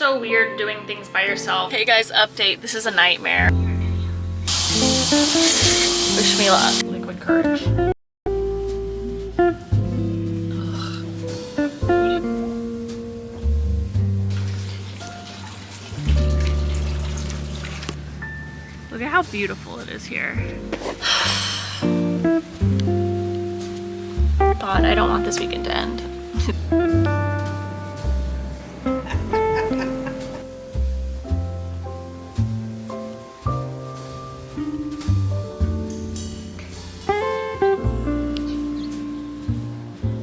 so weird doing things by yourself. Hey guys, update. This is a nightmare. Wish me luck. Liquid courage. Look at how beautiful it is here. God, I don't want this weekend to end.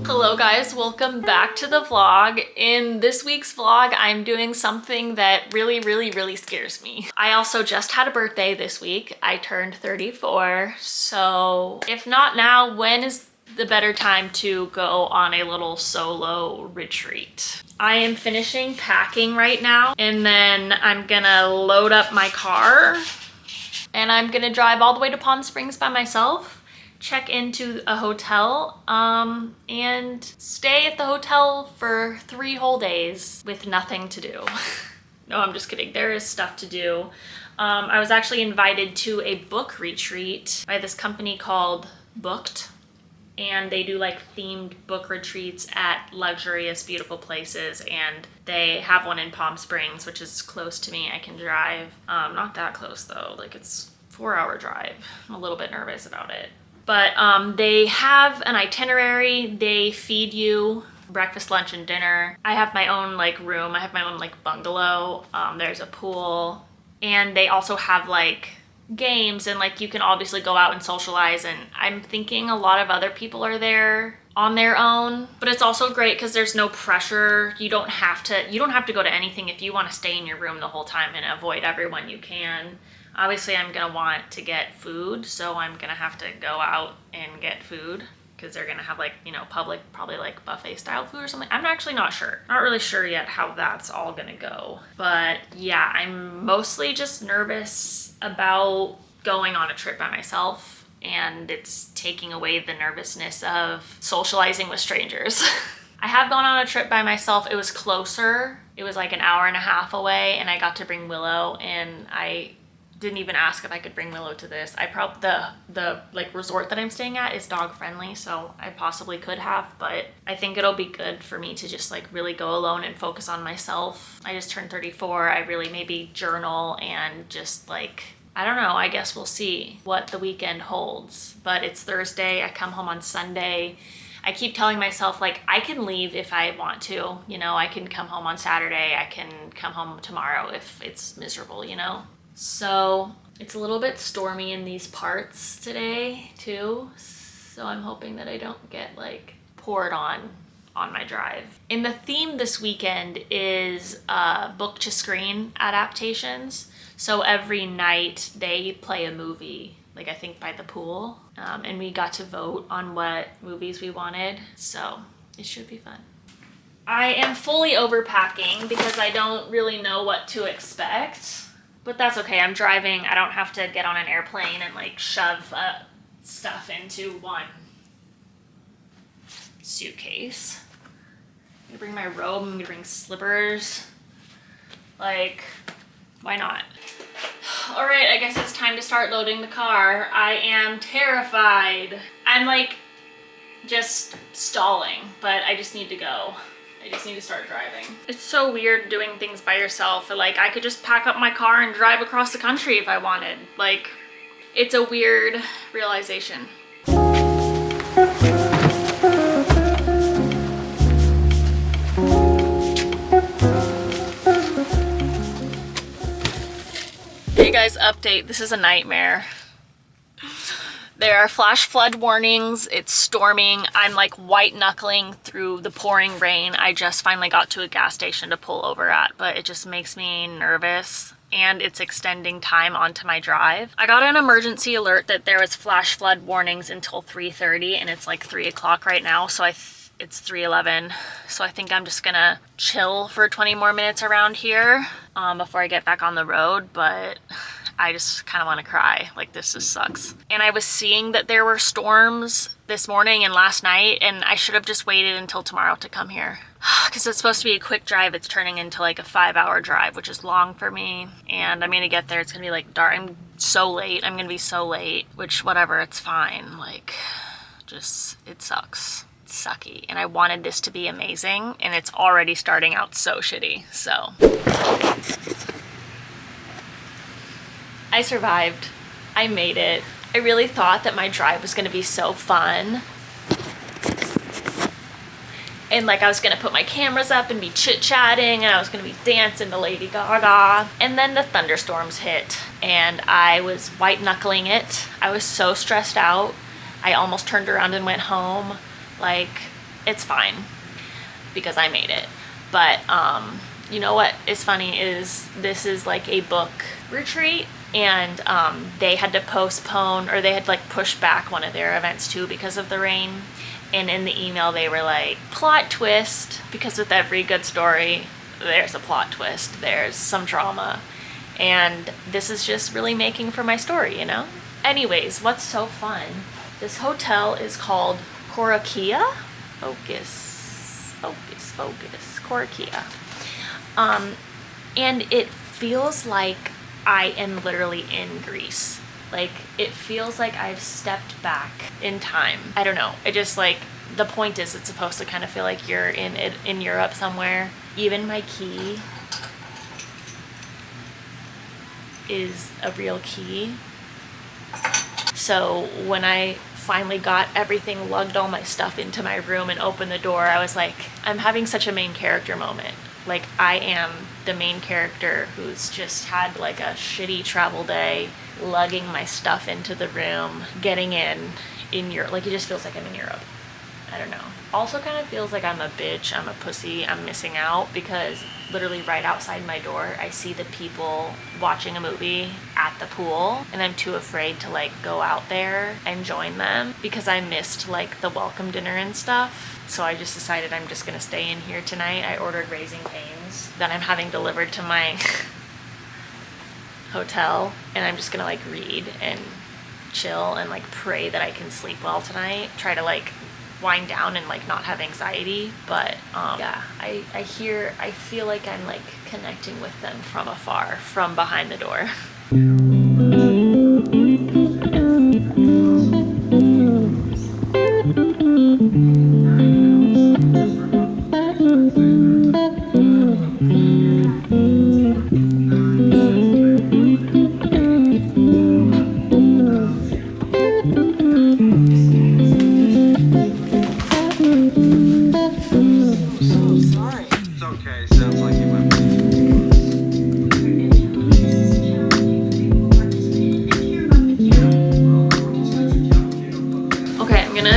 Hello guys, welcome back to the vlog. In this week's vlog, I'm doing something that really scares me. I also just had a birthday this week. I turned 34, so if not now, when is the better time to go on a little solo retreat? I am finishing packing right now, and then I'm gonna load up my car, and I'm gonna drive all the way to Palm Springs by myself, check into a hotel, and stay at the hotel for 3 whole days with nothing to do. No, I'm just kidding. There is stuff to do. I was actually invited to a book retreat by this company called Booked, and they do like themed book retreats at luxurious, beautiful places, and they have one in Palm Springs, which is close to me. I can drive. Not that close though, like it's a 4-hour drive. I'm a little bit nervous about it. But they have an itinerary. They feed you breakfast, lunch, and dinner. I have my own like room. I have my own like bungalow. There's a pool, and they also have like games, and like you can obviously go out and socialize, and I'm thinking a lot of other people are there on their own, but it's also great because there's no pressure. You don't have to go to anything. If you want to stay in your room the whole time and avoid everyone, you can. Obviously, I'm gonna want to get food, so I'm gonna have to go out and get food because they're gonna have like, you know, public, probably like buffet style food or something. I'm actually not sure. Not really sure yet how that's all gonna go. But yeah, I'm mostly just nervous about going on a trip by myself, and it's taking away the nervousness of socializing with strangers. I have gone on a trip by myself. It was closer. It was like an hour and a half away, and I got to bring Willow, and I didn't even ask if I could bring Willow to this. The like resort that I'm staying at is dog friendly, so I possibly could have, but I think it'll be good for me to just like really go alone and focus on myself. I just turned 34. I really maybe journal and just like, I don't know, I guess we'll see what the weekend holds. But it's Thursday, I come home on Sunday. I keep telling myself like I can leave if I want to, you know, I can come home on Saturday, I can come home tomorrow if it's miserable, you know? So it's a little bit stormy in these parts today too. So I'm hoping that I don't get like poured on my drive. And the theme this weekend is book to screen adaptations. So every night they play a movie, like I think by the pool. And we got to vote on what movies we wanted. So it should be fun. I am fully overpacking because I don't really know what to expect. But that's okay, I'm driving. I don't have to get on an airplane and like shove stuff into one suitcase. I'm gonna bring my robe, I'm gonna bring slippers. Like, why not? All right, I guess it's time to start loading the car. I am terrified. I'm like just stalling, but I just need to go. I just need to start driving. It's so weird doing things by yourself. Like, I could just pack up my car and drive across the country if I wanted. Like, it's a weird realization. Hey guys, update. This is a nightmare. There are flash flood warnings. It's storming. I'm like white knuckling through the pouring rain. I just finally got to a gas station to pull over at, but it just makes me nervous, and it's extending time onto my drive. I got an emergency alert that there was flash flood warnings until 3:30, and it's like 3 o'clock right now, so it's 3:11. So I think I'm just gonna chill for 20 more minutes around here before I get back on the road, but I just kind of want to cry. Like, this just sucks. And I was seeing that there were storms this morning and last night, and I should have just waited until tomorrow to come here. because it's supposed to be a quick drive. It's turning into like a 5-hour drive, which is long for me. And I'm gonna get there. It's gonna be like dark. I'm so late. I'm gonna be so late, which whatever, it's fine. Like, just, it sucks. It's sucky. And I wanted this to be amazing, and it's already starting out so shitty. So I survived. I made it. I really thought that my drive was gonna be so fun. And like I was gonna put my cameras up and be chit-chatting, and I was gonna be dancing to Lady Gaga. And then the thunderstorms hit and I was white knuckling it. I was so stressed out. I almost turned around and went home. Like, it's fine because I made it. But you know what is funny is this is like a book retreat, and they had to postpone, or they had like pushed back one of their events too because of the rain. And in the email they were like, plot twist, because with every good story there's a plot twist, there's some drama, and this is just really making for my story, you know? Anyways, what's so fun, this hotel is called Korakia? Focus, Korakia. And it feels like I am literally in Greece. Like, it feels like I've stepped back in time. I don't know. It just, like, the point is it's supposed to kind of feel like you're in Europe somewhere. Even my key is a real key. So when I finally got everything, lugged all my stuff into my room and opened the door, I was like, I'm having such a main character moment. Like, I am the main character who's just had like a shitty travel day, lugging my stuff into the room, getting in Europe. Like, it just feels like I'm in Europe. I don't know. Also kind of feels like I'm a bitch, I'm a pussy, I'm missing out, because literally right outside my door I see the people watching a movie at the pool, and I'm too afraid to like go out there and join them because I missed like the welcome dinner and stuff. So I just decided I'm just gonna stay in here tonight. I ordered Raising Cane's that I'm having delivered to my hotel, and I'm just gonna like read and chill and like pray that I can sleep well tonight. Try to like wind down and like not have anxiety. But yeah, I feel like I'm like connecting with them from afar, from behind the door.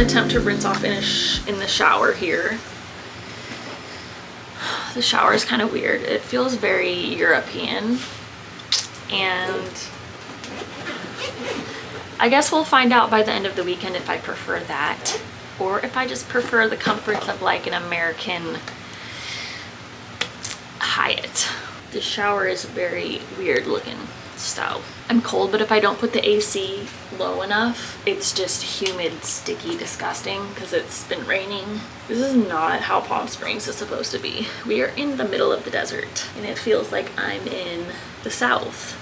Attempt to rinse off in the shower here. The shower is kind of weird. It feels very European, and I guess we'll find out by the end of the weekend if I prefer that or if I just prefer the comforts of like an American Hyatt. The shower is very weird looking. So I'm cold, but if I don't put the AC low enough, it's just humid, sticky, disgusting because it's been raining. This is not how Palm Springs is supposed to be. We are in the middle of the desert, and it feels like I'm in the south.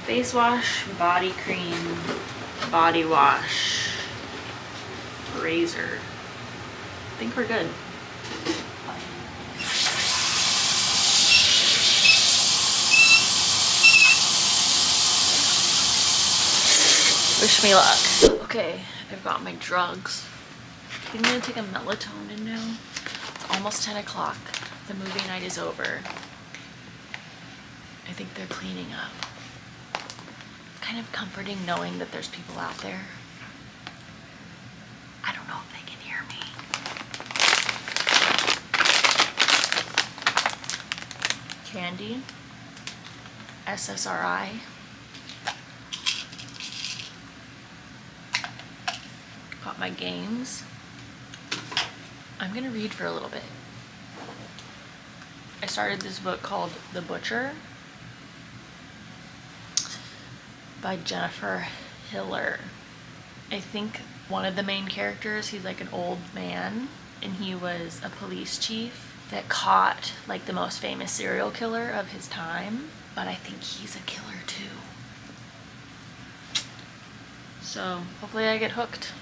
Face wash, body cream, body wash, razor. I think we're good. Wish me luck. Okay, I've got my drugs. I think I'm gonna take a melatonin now. It's almost 10 o'clock. The movie night is over. I think they're cleaning up. It's kind of comforting knowing that there's people out there. I don't know if they can hear me. Candy. SSRI. Got my games. I'm gonna read for a little bit. I started this book called The Butcher by Jennifer Hiller. I think One of the main characters, he's like an old man, and he was a police chief that caught like the most famous serial killer of his time, but I think he's a killer too. So hopefully I get hooked,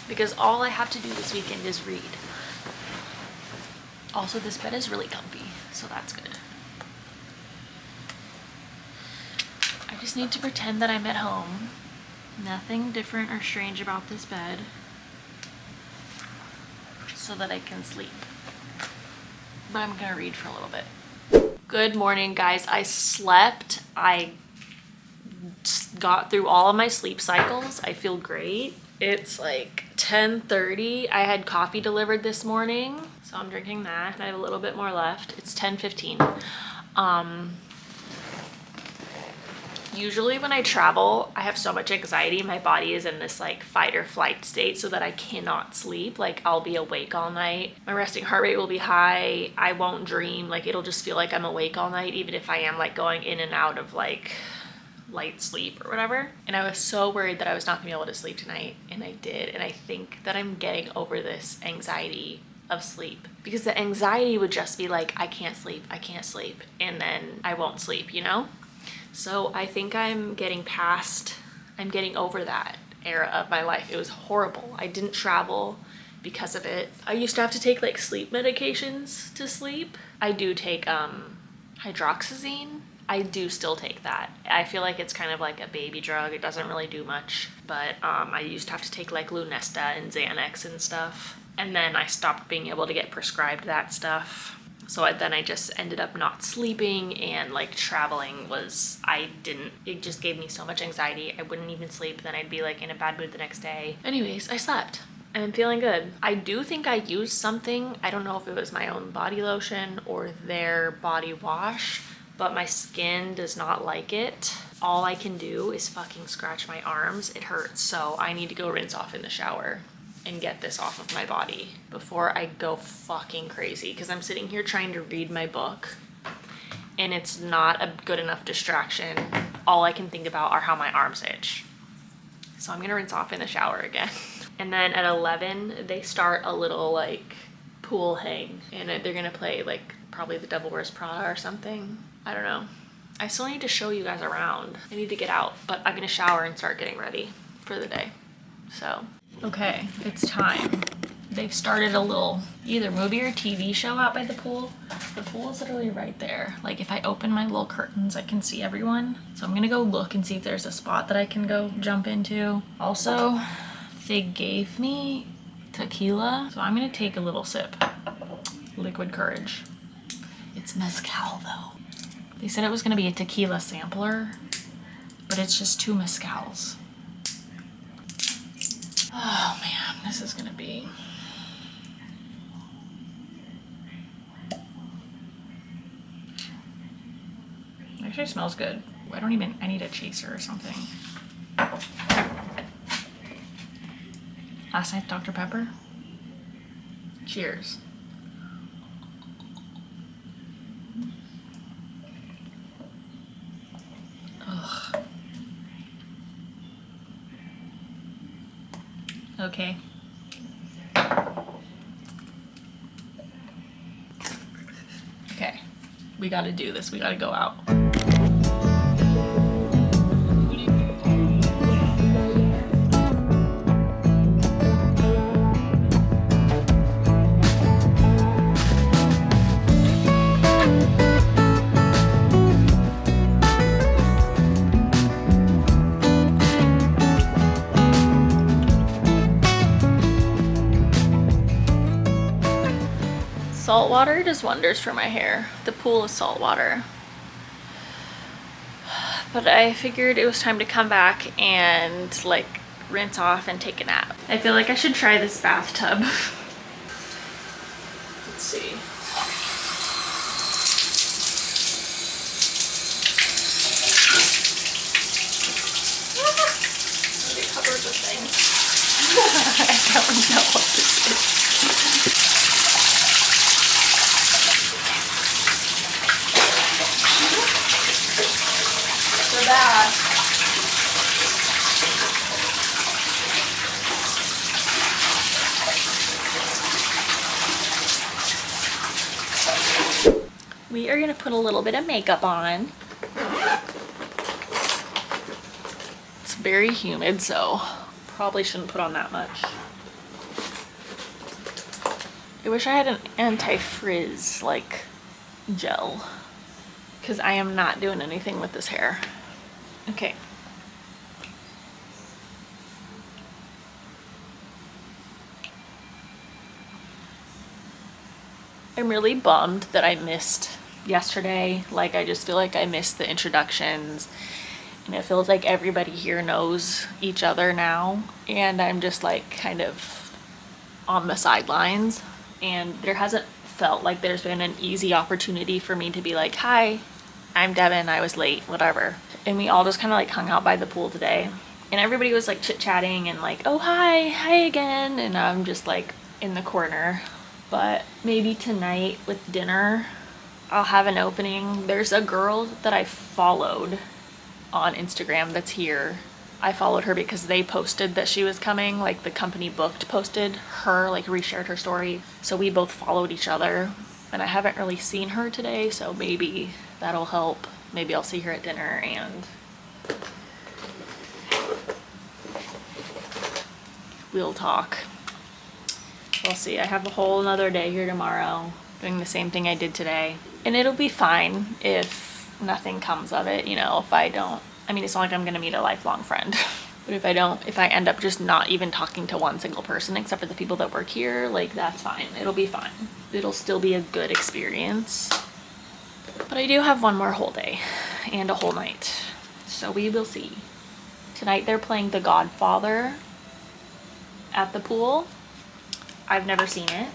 because all I have to do this weekend is read. Also, this bed is really comfy, so that's good. I just need to pretend that I'm at home. Nothing different or strange about this bed, so that I can sleep. But I'm gonna read for a little bit. Good morning, guys. I slept. I got through all of my sleep cycles. I feel great. It's like 10:30. I had coffee delivered this morning, so I'm drinking that. I have a little bit more left. It's 10:15. Usually when I travel, I have so much anxiety. My body is in this like fight or flight state so that I cannot sleep. Like I'll be awake all night. My resting heart rate will be high. I won't dream. Like it'll just feel like I'm awake all night, even if I am like going in and out of like light sleep or whatever. And I was so worried that I was not gonna be able to sleep tonight, and I did. And I think that I'm getting over this anxiety of sleep, because the anxiety would just be like, I can't sleep, and then I won't sleep, you know? So I think I'm getting over that era of my life. It was horrible. I didn't travel because of it. I used to have to take like sleep medications to sleep. I do take hydroxyzine. I do still take that. I feel like it's kind of like a baby drug. It doesn't really do much, but I used to have to take like Lunesta and Xanax and stuff. And then I stopped being able to get prescribed that stuff. So then I just ended up not sleeping, and like traveling was, it just gave me so much anxiety. I wouldn't even sleep. Then I'd be like in a bad mood the next day. Anyways, I slept and I'm feeling good. I do think I used something. I don't know if it was my own body lotion or their body wash, but my skin does not like it. All I can do is fucking scratch my arms. It hurts. So I need to go rinse off in the shower and get this off of my body before I go fucking crazy, because I'm sitting here trying to read my book and it's not a good enough distraction. All I can think about are how my arms itch. So I'm gonna rinse off in the shower again. And then at 11, they start a little like pool hang, and they're gonna play like probably The Devil Wears Prada or something. I don't know. I still need to show you guys around. I need to get out, but I'm gonna shower and start getting ready for the day. So. Okay, it's time. They've started a little either movie or TV show out by the pool. The pool is literally right there. Like if I open my little curtains, I can see everyone. So I'm gonna go look and see if there's a spot that I can go jump into. Also, they gave me tequila, so I'm gonna take a little sip. Liquid courage. It's mezcal though. They said it was gonna be a tequila sampler, but it's just 2 mezcals. Oh man, this is gonna be. It actually smells good. I need a chaser or something. Last night's Dr. Pepper. Cheers. Ugh. Okay. Okay. We gotta do this. We gotta go out. Salt water does wonders for my hair. The pool is salt water. But I figured it was time to come back and like rinse off and take a nap. I feel like I should try this bathtub. Let's see. They covered the thing. I don't know what this is. So bad. We are gonna put a little bit of makeup on. It's very humid, so probably shouldn't put on that much. I wish I had an anti-frizz like gel, because I am not doing anything with this hair. Okay. I'm really bummed that I missed yesterday. Like, I just feel like I missed the introductions, and it feels like everybody here knows each other now, and I'm just like kind of on the sidelines, and there hasn't felt like there's been an easy opportunity for me to be like, hi, I'm Devin, I was late, whatever. And we all just kind of like hung out by the pool today, and everybody was like chit-chatting and like, oh hi again, and I'm just like in the corner. But maybe tonight with dinner, I'll have an opening. There's a girl that I followed on Instagram that's here. I followed her because they posted that she was coming, like the company booked posted her, like reshared her story. So we both followed each other, and I haven't really seen her today, so maybe that'll help. Maybe I'll see her at dinner and we'll talk. We'll see. I have a whole another day here tomorrow doing the same thing I did today. And it'll be fine if nothing comes of it, you know, if I don't. I mean, it's not like I'm gonna meet a lifelong friend. But if I end up just not even talking to one single person except for the people that work here, like that's fine. It'll be fine. It'll still be a good experience. But I do have one more whole day and a whole night. So we will see. Tonight they're playing The Godfather at the pool. I've never seen it.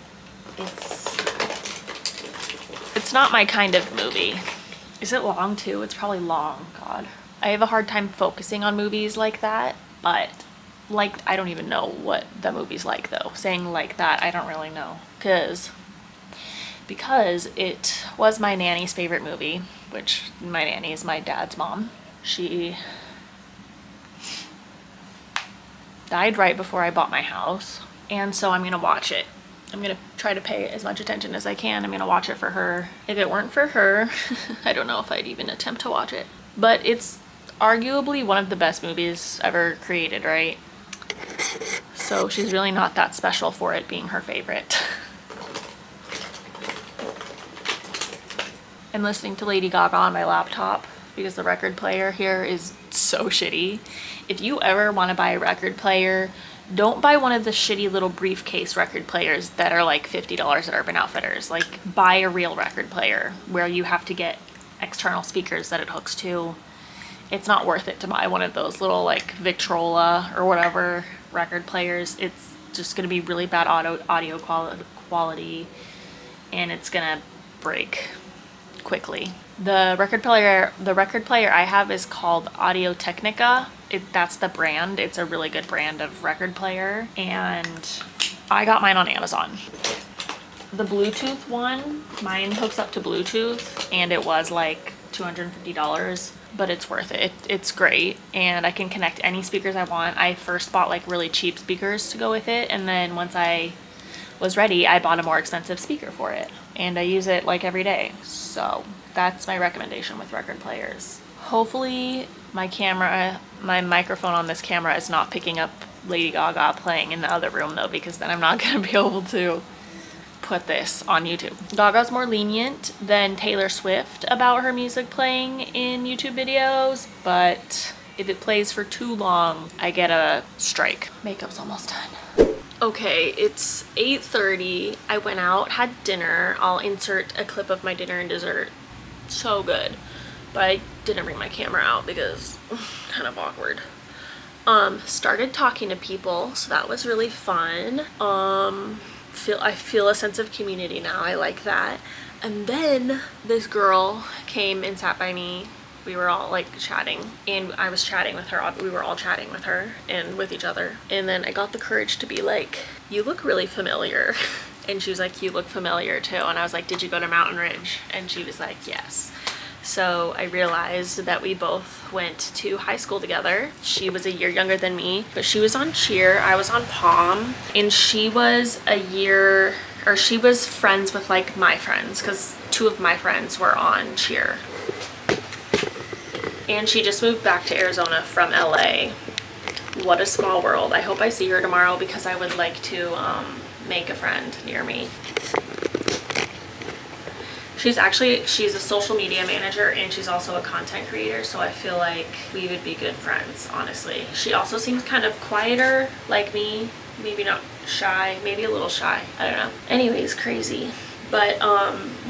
It's not my kind of movie. Is it long too? It's probably long. God. I have a hard time focusing on movies like that, but like I don't even know what the movie's like though. Saying like that, I don't really know. Because it was my nanny's favorite movie, which my nanny is my dad's mom. She died right before I bought my house. And so I'm gonna watch it. I'm gonna try to pay as much attention as I can. I'm gonna watch it for her. If it weren't for her, I don't know if I'd even attempt to watch it. But it's arguably one of the best movies ever created, right? So she's really not that special for it being her favorite. I'm listening to Lady Gaga on my laptop because the record player here is so shitty. If you ever want to buy a record player, don't buy one of the shitty little briefcase record players that are like $50 at Urban Outfitters. Like, buy a real record player where you have to get external speakers that it hooks to. It's not worth it to buy one of those little like Victrola or whatever record players. It's just going to be really bad audio quality, and it's going to break quickly. The record player I have is called Audio Technica. That's the brand. It's a really good brand of record player, and I got mine on Amazon. The Bluetooth one, mine hooks up to Bluetooth, and it was like $250, but it's worth it. It's great, and I can connect any speakers I want. I first bought like really cheap speakers to go with it, and then once I was ready, I bought a more expensive speaker for it, and I use it like every day. So that's my recommendation with record players. Hopefully my microphone on this camera is not picking up Lady Gaga playing in the other room though, because then I'm not going to be able to put this on YouTube. Gaga's more lenient than Taylor Swift about her music playing in YouTube videos, but if it plays for too long, I get a strike. Makeup's almost done. Okay, it's 8:30. I went out, had dinner. I'll insert a clip of my dinner and dessert. So good. But I didn't bring my camera out because kind of awkward. Started talking to people, so that was really fun. I feel a sense of community now. I like that. And then this girl came and sat by me. We were all like chatting, and I was chatting with her. We were all chatting with her and with each other. And then I got the courage to be like, you look really familiar. And she was like, you look familiar too. And I was like, did you go to Mountain Ridge? And she was like, yes. So I realized that we both went to high school together. She was a year younger than me, but she was on cheer, I was on pom, and she was a year or she was friends with like my friends, because 2 of my friends were on cheer. And she just moved back to Arizona from LA. What a small world. I hope I see her tomorrow because I would like to make a friend near me. She's a social media manager and she's also a content creator, so I feel like we would be good friends, honestly. She also seems kind of quieter like me, maybe not shy, maybe a little shy, I don't know. Anyways, crazy. But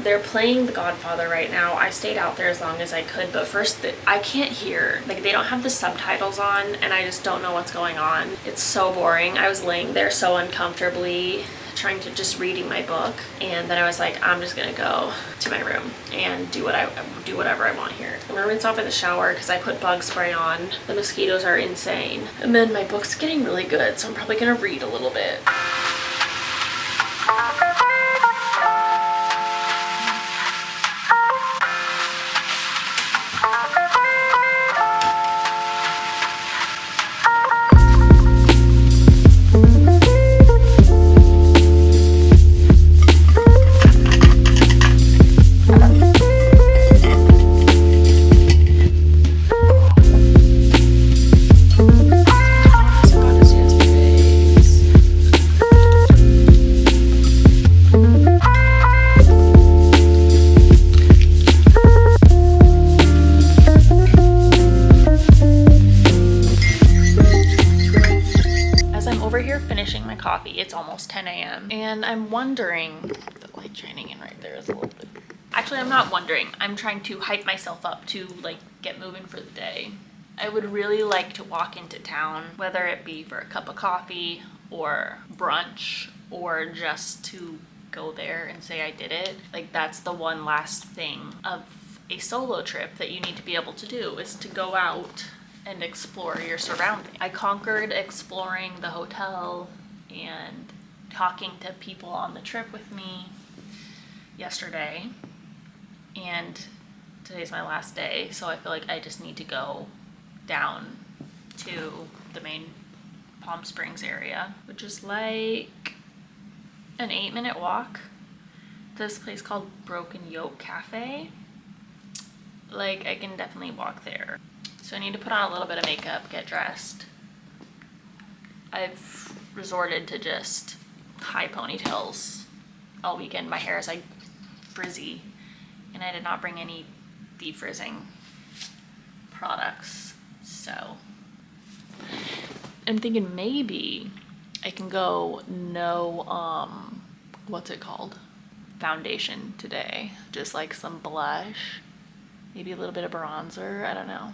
they're playing The Godfather right now. I stayed out there as long as I could, but first I can't hear. Like, they don't have the subtitles on and I just don't know what's going on. It's so boring. I was laying there so uncomfortably trying to just reading my book, and then I was like, I'm just gonna go to my room and do whatever I want here. I'm gonna rinse off in the shower because I put bug spray on. The mosquitoes are insane. And then my book's getting really good, so I'm probably gonna read a little bit. Finishing my coffee. It's almost 10 a.m. and I'm wondering, the light shining in right there is a little bit. Actually, I'm not wondering. I'm trying to hype myself up to like get moving for the day. I would really like to walk into town, whether it be for a cup of coffee or brunch or just to go there and say I did it. Like, that's the one last thing of a solo trip that you need to be able to do, is to go out and explore your surroundings. I conquered exploring the hotel and talking to people on the trip with me yesterday, and today's my last day, so I feel like I just need to go down to the main Palm Springs area, which is like an 8-minute walk. This place called Broken Yoke Cafe. Like, I can definitely walk there. So I need to put on a little bit of makeup, get dressed. I've resorted to just high ponytails all weekend. My hair is like frizzy, and I did not bring any defrizzing products. So I'm thinking maybe I can go no, what's it called? Foundation today. Just like some blush, maybe a little bit of bronzer, I don't know.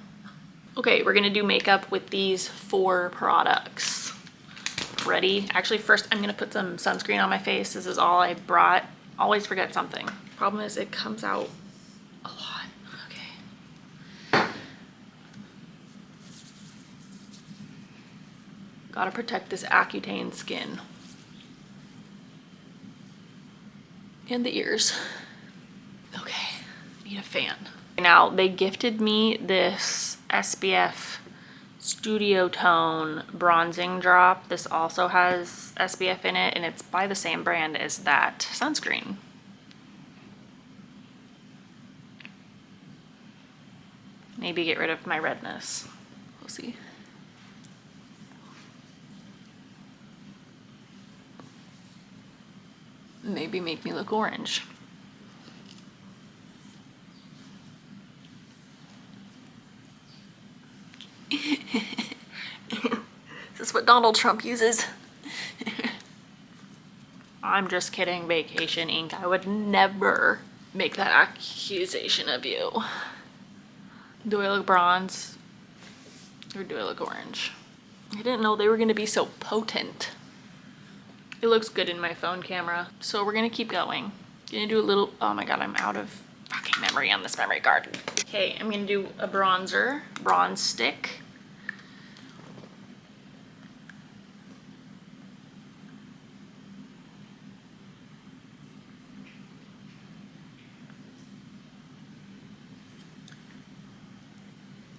Okay, we're gonna do makeup with these 4 products. Ready? Actually, first I'm gonna put some sunscreen on my face. This is all I brought. Always forget something. Problem is it comes out a lot. Okay. Gotta protect this Accutane skin. And the ears. Okay, need a fan. Now, they gifted me this SPF Studio Tone bronzing drop. This also has SPF in it, and it's by the same brand as that sunscreen. Maybe get rid of my redness. We'll see. Maybe make me look orange. This is what Donald Trump uses. I'm just kidding, Vacation Ink. I would never make that accusation of you. Do I look bronze or do I look orange? I didn't know they were gonna be so potent. It looks good in my phone camera. So we're gonna keep going. Gonna do a little, oh my God, I'm out of fucking memory on this memory card. Okay, I'm gonna do a bronzer, bronze stick.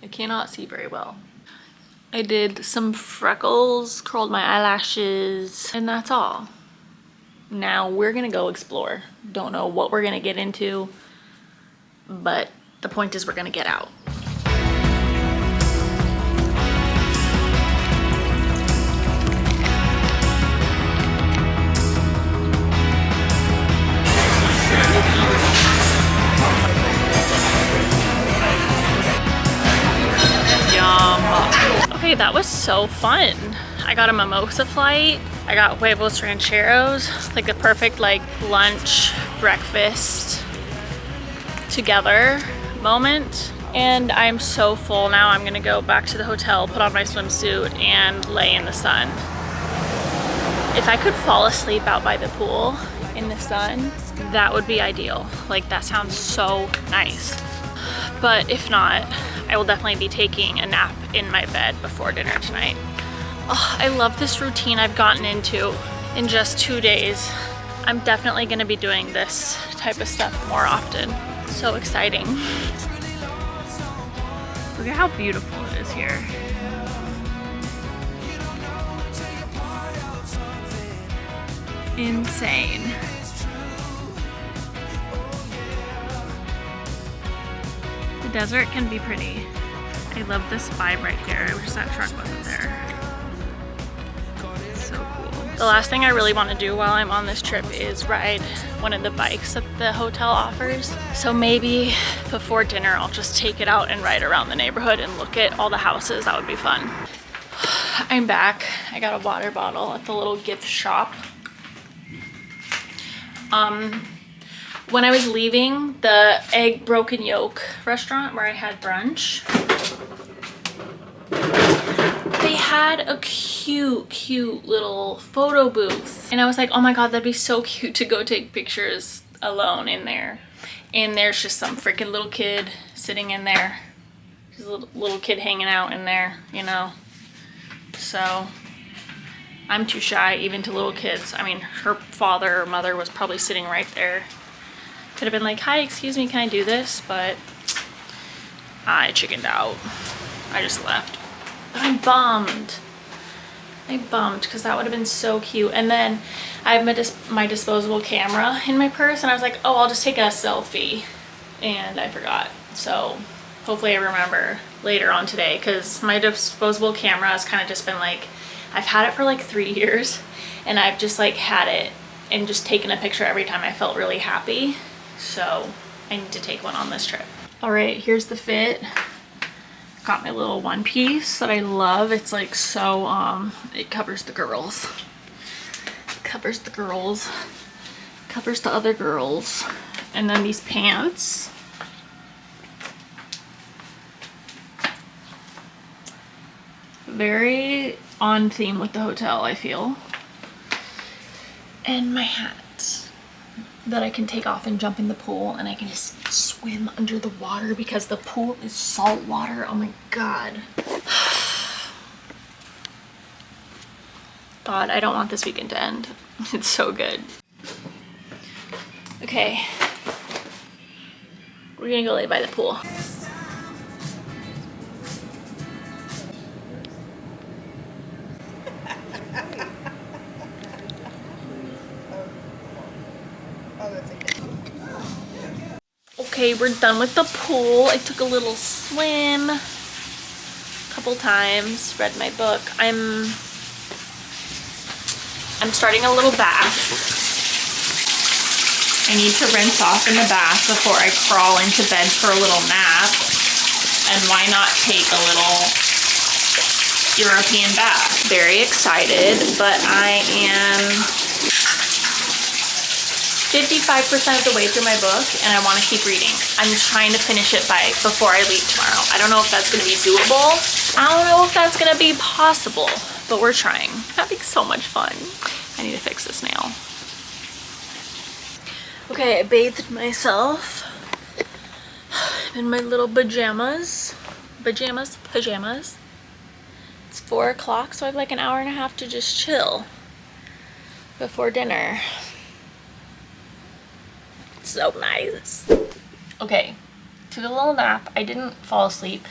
I cannot see very well. I did some freckles, curled my eyelashes, and that's all. Now we're gonna go explore. Don't know what we're gonna get into, but the point is we're gonna get out. Okay, that was so fun. I got a mimosa flight. I got huevos rancheros, like the perfect like lunch, breakfast together moment. And I'm so full now. I'm gonna go back to the hotel, put on my swimsuit and lay in the sun. If I could fall asleep out by the pool in the sun, that would be ideal. Like that sounds so nice. But if not, I will definitely be taking a nap in my bed before dinner tonight. Oh, I love this routine I've gotten into in just 2 days. I'm definitely gonna be doing this type of stuff more often. So exciting. Look at how beautiful it is here. Insane. The desert can be pretty. I love this vibe right here. I wish that truck wasn't there. It's so cool. The last thing I really want to do while I'm on this trip is ride one of the bikes that the hotel offers. So maybe before dinner I'll just take it out and ride around the neighborhood and look at all the houses. That would be fun. I'm back. I got a water bottle at the little gift shop. When I was leaving the Egg Broken Yolk restaurant where I had brunch, they had a cute little photo booth. And I was like, oh my God, that'd be so cute to go take pictures alone in there. And there's just some freaking little kid sitting in there. Just a little kid hanging out in there, you know? So I'm too shy even to little kids. I mean, her father or mother was probably sitting right there. Could have been like, hi, excuse me, can I do this? But I chickened out. I just left. But I'm bummed. I bummed because that would have been so cute. And then I have my disposable camera in my purse and I was like, oh, I'll just take a selfie. And I forgot. So hopefully I remember later on today because my disposable camera has kind of just been like, I've had it for like 3 years and I've just like had it and just taken a picture every time I felt really happy. So I need to take one on this trip. All right, here's the fit. Got my little one piece that I love. It's like so, it covers the girls. Covers the girls. Covers the other girls. And then these pants. Very on theme with the hotel, I feel. And my hat that I can take off and jump in the pool and I can just swim under the water because the pool is salt water. Oh my God. God, I don't want this weekend to end. It's so good. Okay. We're gonna go lay by the pool. Okay, we're done with the pool. I took a little swim a couple times, read my book. I'm starting a little bath. I need to rinse off in the bath before I crawl into bed for a little nap. And why not take a little European bath? Very excited, but I am 55% of the way through my book and I want to keep reading. I'm trying to finish it before I leave tomorrow. I don't know if that's going to be doable. I don't know if that's going to be possible, but we're trying. Having so much fun. I need to fix this nail. Okay, I bathed myself in my little pajamas. Pajamas. It's 4 o'clock, so I have like an hour and a half to just chill before dinner. So nice. Okay, took a little nap. I didn't fall asleep,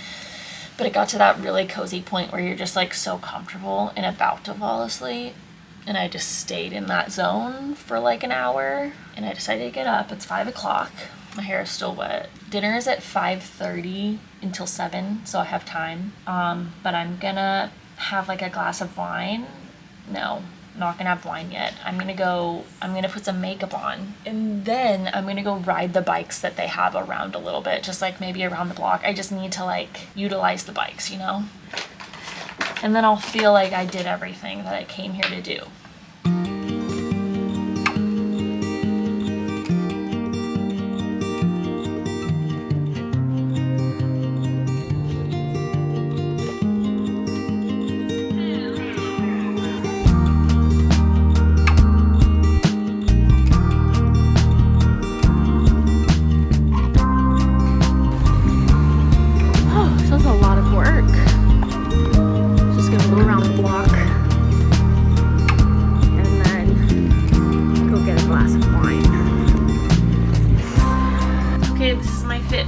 but it got to that really cozy point where you're just like so comfortable and about to fall asleep. and I just stayed in that zone for like an hour, and I decided to get up. It's 5 o'clock. My hair is still wet. Dinner is at 5:30 until 7, so I have time. But I'm gonna have like a glass of wine. No, not gonna have wine yet. I'm gonna put some makeup on, and then I'm gonna go ride the bikes that they have around a little bit, just like maybe around the block. I just need to like utilize the bikes, you know? And then I'll feel like I did everything that I came here to do.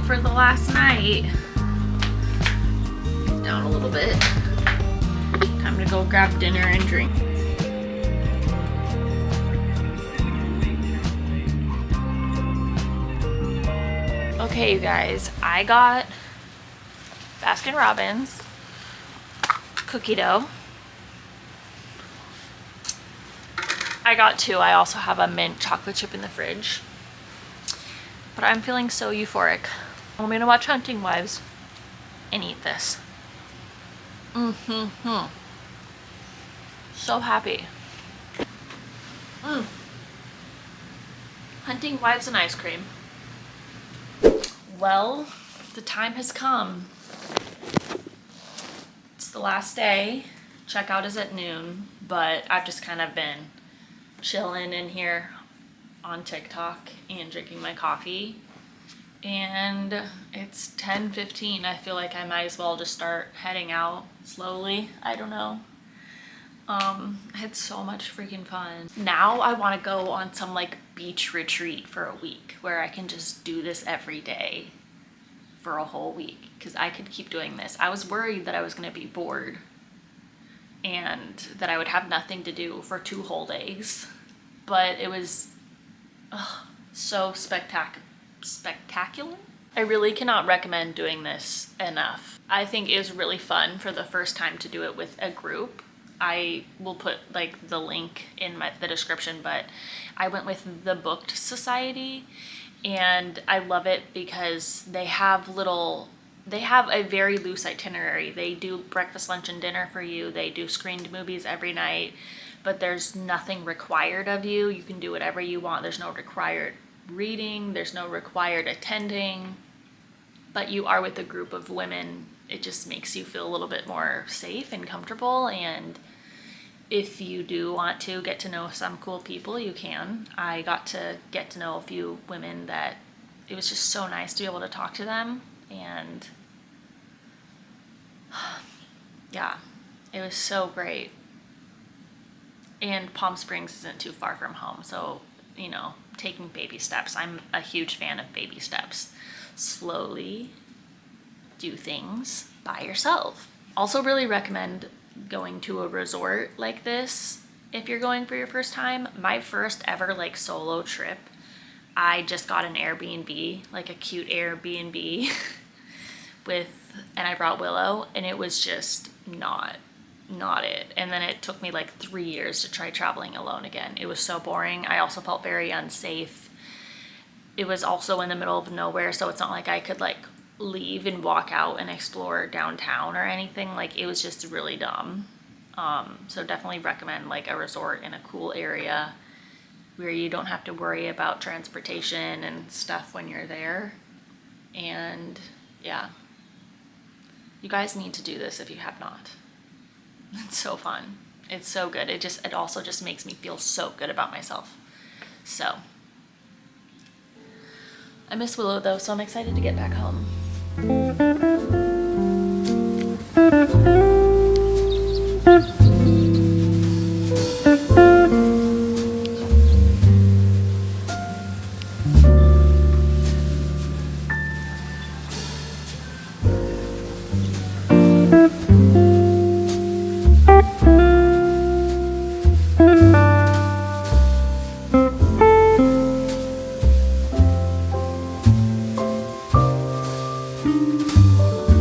For the last night. Down a little bit. Time to go grab dinner and drink. Okay, you guys, I got Baskin-Robbins cookie dough. I got 2. I also have a mint chocolate chip in the fridge. But I'm feeling so euphoric. I'm gonna watch Hunting Wives and eat this. So happy. Hunting Wives and ice cream. Well, the time has come. It's the last day. Checkout is at noon, but I've just kind of been chilling in here on TikTok and drinking my coffee. And it's 10:15. I feel like I might as well just start heading out slowly. I don't know. I had so much freaking fun. Now I want to go on some like beach retreat for a week where I can just do this every day for a whole week, because I could keep doing this. I was worried that I was going to be bored and that I would have nothing to do for 2 whole days, but it was so spectacular. I really cannot recommend doing this enough. I think it was really fun for the first time to do it with a group. I will put like the link in the description, but I went with the Booked Society, and I love it because they have a very loose itinerary. They do breakfast, lunch, and dinner for you. They do screened movies every night, but there's nothing required of you. You can do whatever you want. There's no required reading, there's no required attending, but you are with a group of women. It just makes you feel a little bit more safe and comfortable, and if you do want to get to know some cool people, you can. I got to get to know a few women that it was just so nice to be able to talk to them, and yeah, it was so great. And Palm Springs isn't too far from home, so you know, taking baby steps. I'm a huge fan of baby steps. Slowly do things by yourself. Also really recommend going to a resort like this if you're going for your first time. My first ever like solo trip, I just got an Airbnb, like a cute Airbnb and I brought Willow, and it was just not it. And then it took me like 3 years to try traveling alone again. It was so boring. I also felt very unsafe. It was also in the middle of nowhere, so it's not like I could like leave and walk out and explore downtown or anything. Like, it was just really dumb. So definitely recommend like a resort in a cool area where you don't have to worry about transportation and stuff when you're there. And yeah, you guys need to do this if you have not. It's so fun. It's so good. It also just makes me feel so good about myself. So I miss Willow though, so I'm excited to get back home.